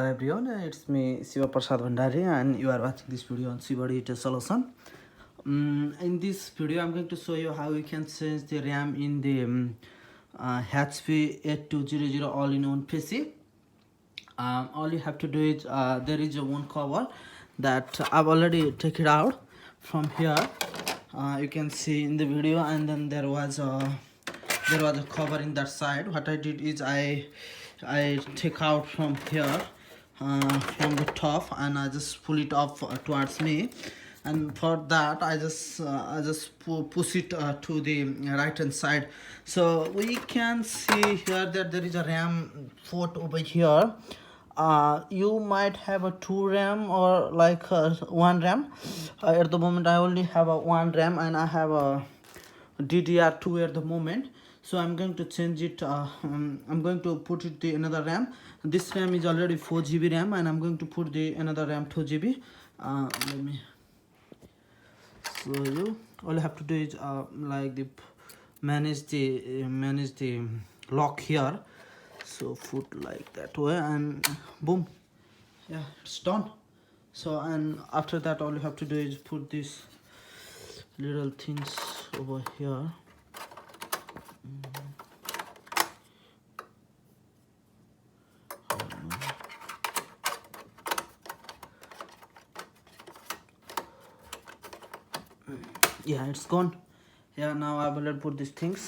Hi everyone, it's me Siva Prasad Bhandari and you are watching this video on Siva Digital Solution. In this video I'm going to show you how you can change the RAM in the HP 8200 all-in-one PC. All you have to do is there is a one cover that I've already taken it out from here. You can see in the video, and then there was a cover in that side. What I did is I take out from here, from the top, and I just pull it up towards me, and for that I just push it to the right hand side. So we can see here that there is a RAM port over here. You might have a 2 RAM or like 1 RAM. At the moment I only have a 1 RAM and I have a DDR2 at the moment. So I'm going to change it. I'm going to put it the another RAM. This RAM is already 4 GB RAM, and I'm going to put the another RAM 2 GB. Let me show you. All you have to do is like the manage the lock here. So put like that way, and boom, yeah, it's done. So, and after that all you have to do is put these little things over here. Yeah, it's gone. Yeah, now I will put these things,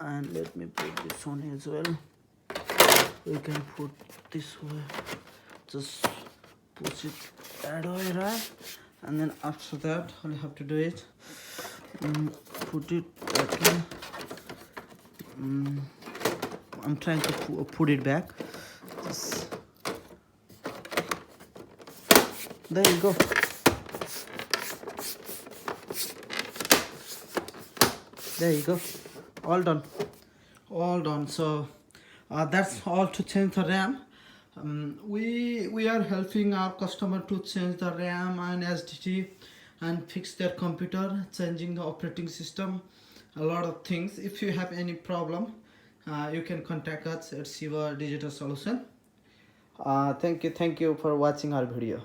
and let me put this one as well. We can put this way, just push it that way, right? And then after that all you have to do is put it that way. I'm trying to put it back. Just, there you go. There you go, all done. So that's all to change the RAM. We are helping our customer to change the RAM and SSD and fix their computer, changing the operating system, a lot of things. If you have any problem, you can contact us at Siva Digital Solution. Thank you for watching our video.